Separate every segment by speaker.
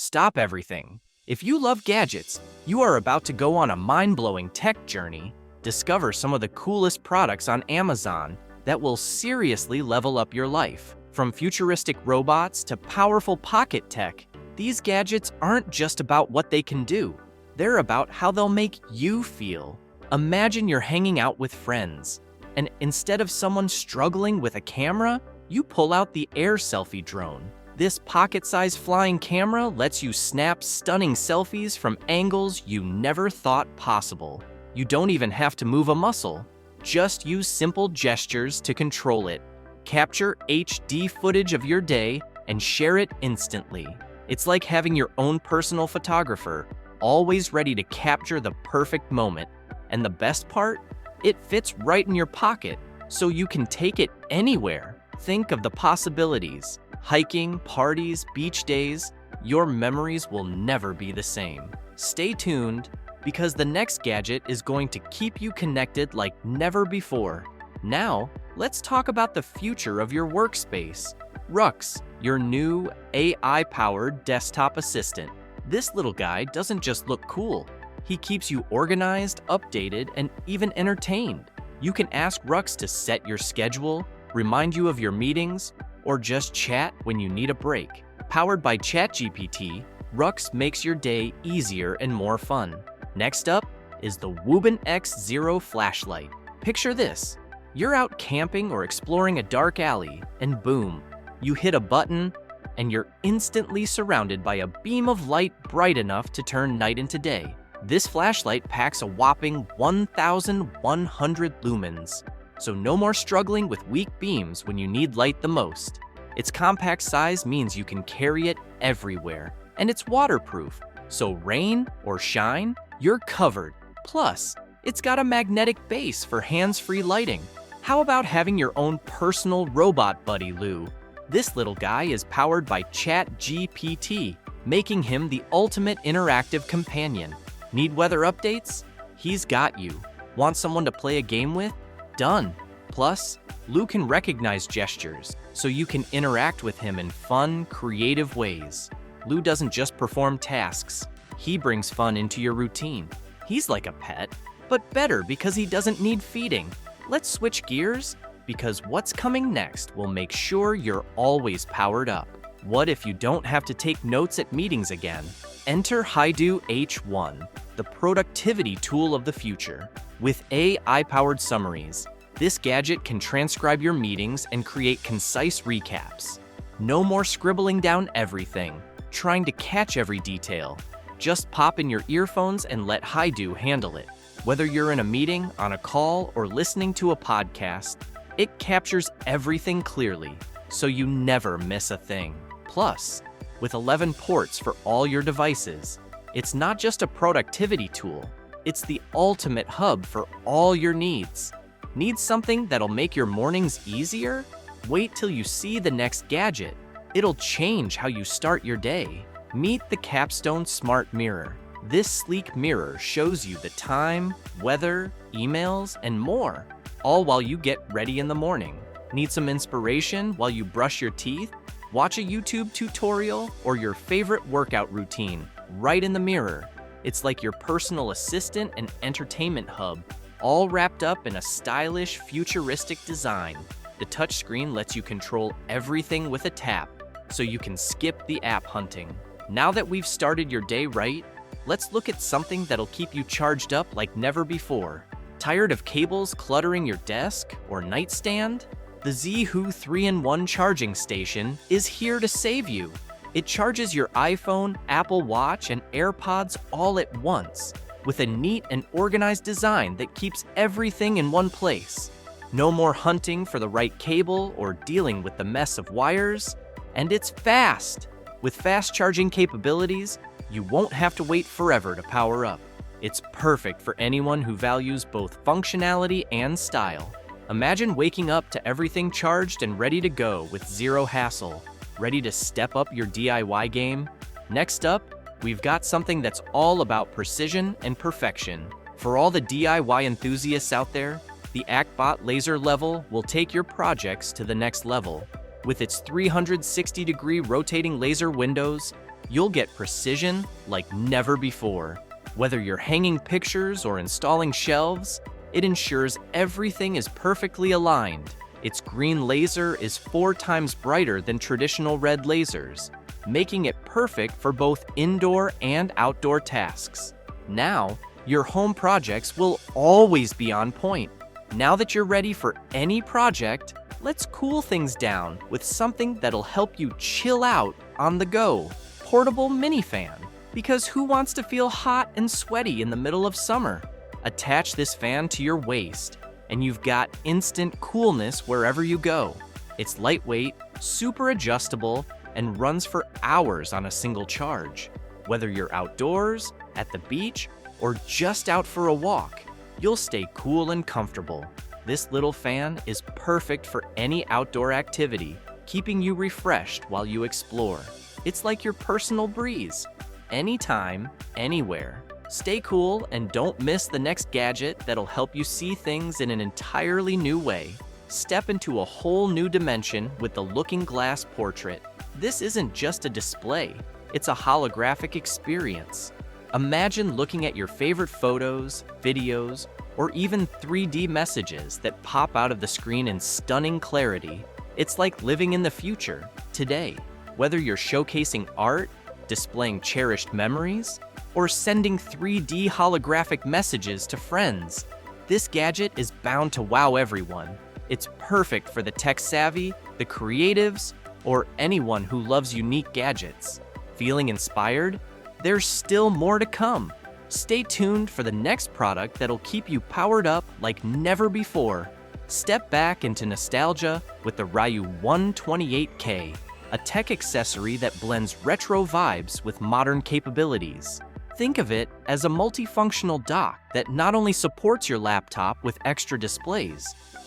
Speaker 1: Stop everything. If you love gadgets, you are about to go on a mind-blowing tech journey. Discover some of the coolest products on Amazon that will seriously level up your life. From futuristic robots to powerful pocket tech, these gadgets aren't just about what they can do. They're about how they'll make you feel. Imagine you're hanging out with friends, and instead of someone struggling with a camera, you pull out the Selfie Drone. This pocket-sized flying camera lets you snap stunning selfies from angles you never thought possible. You don't even have to move a muscle. Just use simple gestures to control it. Capture HD footage of your day and share it instantly. It's like having your own personal photographer, always ready to capture the perfect moment. And the best part? It fits right in your pocket, so you can take it anywhere. Think of the possibilities. Hiking, parties, beach days, your memories will never be the same. Stay tuned, because the next gadget is going to keep you connected like never before. Now, let's talk about the future of your workspace. Rux, your new AI-powered desktop assistant. This little guy doesn't just look cool. He keeps you organized, updated, and even entertained. You can ask Rux to set your schedule, remind you of your meetings, or just chat when you need a break. Powered by ChatGPT, Rux makes your day easier and more fun. Next up is the Wuben X0 Flashlight. Picture this. You're out camping or exploring a dark alley, and boom, you hit a button, and you're instantly surrounded by a beam of light bright enough to turn night into day. This flashlight packs a whopping 1,100 lumens. So no more struggling with weak beams when you need light the most. Its compact size means you can carry it everywhere, and it's waterproof, so rain or shine, you're covered. Plus, it's got a magnetic base for hands-free lighting. How about having your own personal robot buddy, Lou? This little guy is powered by ChatGPT, making him the ultimate interactive companion. Need weather updates? He's got you. Want someone to play a game with? Done. Plus, Lou can recognize gestures, so you can interact with him in fun, creative ways. Lou doesn't just perform tasks, he brings fun into your routine. He's like a pet, but better because he doesn't need feeding. Let's switch gears, because what's coming next will make sure you're always powered up. What if you don't have to take notes at meetings again? Enter Haidu H1, the productivity tool of the future. With AI-powered summaries, this gadget can transcribe your meetings and create concise recaps. No more scribbling down everything, trying to catch every detail. Just pop in your earphones and let Haidu handle it. Whether you're in a meeting, on a call, or listening to a podcast, it captures everything clearly, so you never miss a thing. Plus, with 11 ports for all your devices, it's not just a productivity tool, it's the ultimate hub for all your needs. Need something that'll make your mornings easier? Wait till you see the next gadget. It'll change how you start your day. Meet the Capstone Smart Mirror. This sleek mirror shows you the time, weather, emails, and more, all while you get ready in the morning. Need some inspiration while you brush your teeth? Watch a YouTube tutorial or your favorite workout routine right in the mirror. It's like your personal assistant and entertainment hub, all wrapped up in a stylish, futuristic design. The touchscreen lets you control everything with a tap, so you can skip the app hunting. Now that we've started your day right, let's look at something that'll keep you charged up like never before. Tired of cables cluttering your desk or nightstand? The Zhu 3-in-1 charging station is here to save you. It charges your iPhone, Apple Watch, and AirPods all at once, with a neat and organized design that keeps everything in one place. No more hunting for the right cable or dealing with the mess of wires. And it's fast! With fast charging capabilities, you won't have to wait forever to power up. It's perfect for anyone who values both functionality and style. Imagine waking up to everything charged and ready to go with zero hassle. Ready to step up your DIY game? Next up, we've got something that's all about precision and perfection. For all the DIY enthusiasts out there, the Actbot laser level will take your projects to the next level. With its 360-degree rotating laser windows, you'll get precision like never before. Whether you're hanging pictures or installing shelves, it ensures everything is perfectly aligned. Its green laser is 4 times brighter than traditional red lasers, making it perfect for both indoor and outdoor tasks. Now, your home projects will always be on point. Now that you're ready for any project, let's cool things down with something that'll help you chill out on the go. Portable Minifan. Because who wants to feel hot and sweaty in the middle of summer? Attach this fan to your waist, and you've got instant coolness wherever you go. It's lightweight, super adjustable, and runs for hours on a single charge. Whether you're outdoors, at the beach, or just out for a walk, you'll stay cool and comfortable. This little fan is perfect for any outdoor activity, keeping you refreshed while you explore. It's like your personal breeze. Anytime, anywhere. Stay cool and don't miss the next gadget that'll help you see things in an entirely new way. Step into a whole new dimension with the Looking Glass Portrait. This isn't just a display, it's a holographic experience. Imagine looking at your favorite photos, videos, or even 3D messages that pop out of the screen in stunning clarity. It's like living in the future, today. Whether you're showcasing art, displaying cherished memories, or sending 3D holographic messages to friends, this gadget is bound to wow everyone. It's perfect for the tech-savvy, the creatives, or anyone who loves unique gadgets. Feeling inspired? There's still more to come. Stay tuned for the next product that'll keep you powered up like never before. Step back into nostalgia with the Rayu 128K, a tech accessory that blends retro vibes with modern capabilities. Think of it as a multifunctional dock that not only supports your laptop with extra displays,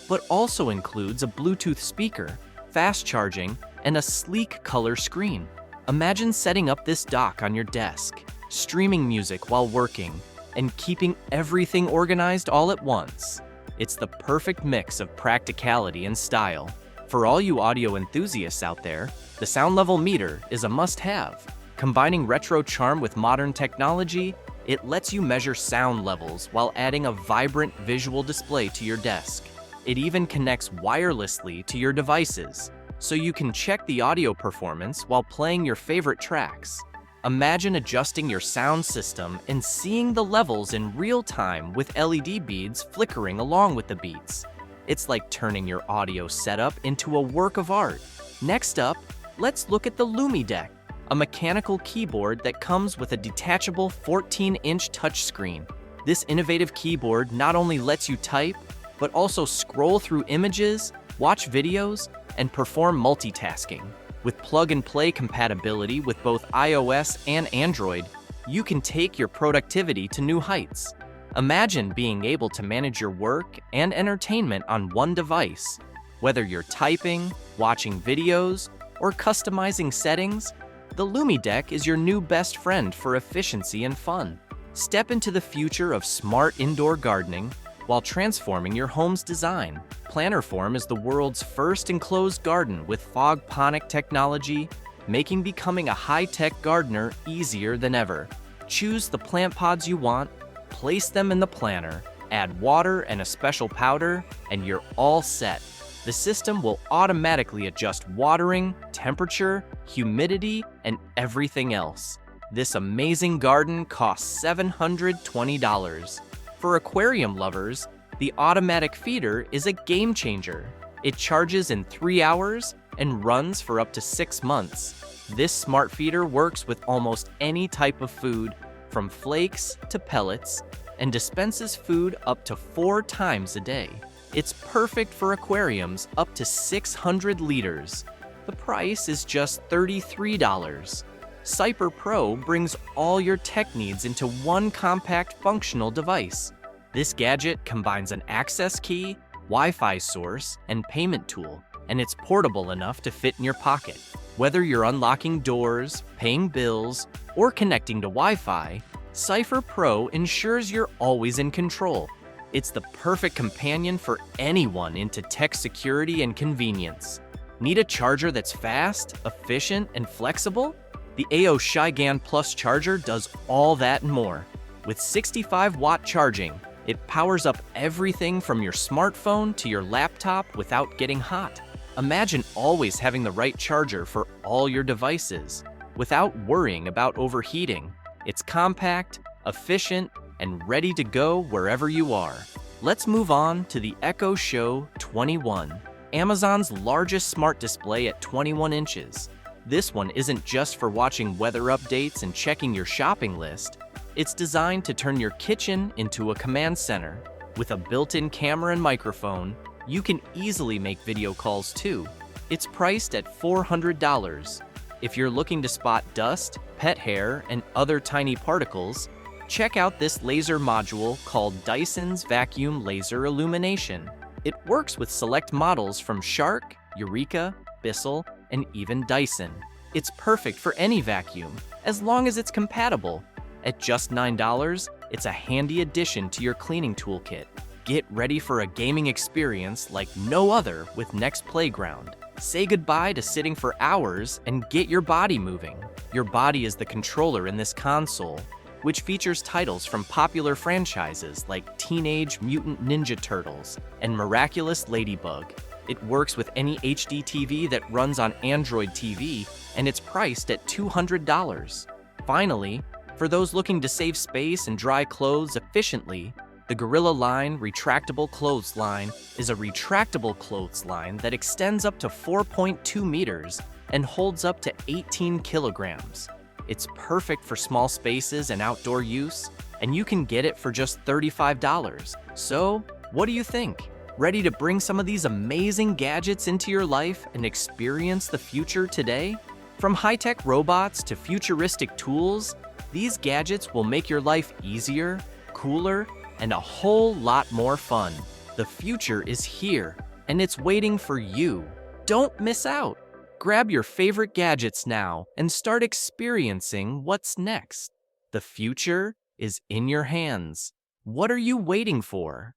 Speaker 1: but also includes a Bluetooth speaker, fast charging, and a sleek color screen. Imagine setting up this dock on your desk, streaming music while working, and keeping everything organized all at once. It's the perfect mix of practicality and style. For all you audio enthusiasts out there, the sound level meter is a must-have. Combining retro charm with modern technology, it lets you measure sound levels while adding a vibrant visual display to your desk. It even connects wirelessly to your devices, so you can check the audio performance while playing your favorite tracks. Imagine adjusting your sound system and seeing the levels in real time with LED beads flickering along with the beats. It's like turning your audio setup into a work of art. Next up, let's look at the Lumi deck, a mechanical keyboard that comes with a detachable 14-inch touchscreen. This innovative keyboard not only lets you type, but also scroll through images, watch videos, and perform multitasking. With plug-and-play compatibility with both iOS and Android, you can take your productivity to new heights. Imagine being able to manage your work and entertainment on one device. Whether you're typing, watching videos, or customizing settings, the Lumi deck is your new best friend for efficiency and fun. Step into the future of smart indoor gardening while transforming your home's design. PlannerForm is the world's first enclosed garden with fog-ponic technology, making becoming a high-tech gardener easier than ever. Choose the plant pods you want, place them in the planner, add water and a special powder, and you're all set. The system will automatically adjust watering, temperature, humidity, and everything else. This amazing garden costs $720. For aquarium lovers, the automatic feeder is a game changer. It charges in 3 hours and runs for up to 6 months. This smart feeder works with almost any type of food, from flakes to pellets, and dispenses food up to 4 times a day. It's perfect for aquariums up to 600 liters. The price is just $33. Cyper Pro brings all your tech needs into one compact functional device. This gadget combines an access key, Wi-Fi source, and payment tool, and it's portable enough to fit in your pocket. Whether you're unlocking doors, paying bills, or connecting to Wi-Fi, Cyper Pro ensures you're always in control. It's the perfect companion for anyone into tech security and convenience. Need a charger that's fast, efficient, and flexible? The AO Shyan Plus charger does all that and more. With 65-watt charging, it powers up everything from your smartphone to your laptop without getting hot. Imagine always having the right charger for all your devices, without worrying about overheating. It's compact, efficient, and ready to go wherever you are. Let's move on to the Echo Show 21, Amazon's largest smart display at 21 inches. This one isn't just for watching weather updates and checking your shopping list. It's designed to turn your kitchen into a command center. With a built-in camera and microphone, you can easily make video calls too. It's priced at $400. If you're looking to spot dust, pet hair, and other tiny particles, check out this laser module called Dyson's Vacuum Laser Illumination. It works with select models from Shark, Eureka, Bissell, and even Dyson. It's perfect for any vacuum, as long as it's compatible. At just $9, it's a handy addition to your cleaning toolkit. Get ready for a gaming experience like no other with Next Playground. Say goodbye to sitting for hours and get your body moving. Your body is the controller in this console, which features titles from popular franchises like Teenage Mutant Ninja Turtles and Miraculous Ladybug. It works with any HD TV that runs on Android TV, and it's priced at $200. Finally, for those looking to save space and dry clothes efficiently, the Gorilla Line Retractable Clothesline is a retractable clothesline that extends up to 4.2 meters and holds up to 18 kilograms. It's perfect for small spaces and outdoor use, and you can get it for just $35. So, what do you think? Ready to bring some of these amazing gadgets into your life and experience the future today? From high-tech robots to futuristic tools, these gadgets will make your life easier, cooler, and a whole lot more fun. The future is here, and it's waiting for you. Don't miss out. Grab your favorite gadgets now and start experiencing what's next. The future is in your hands. What are you waiting for?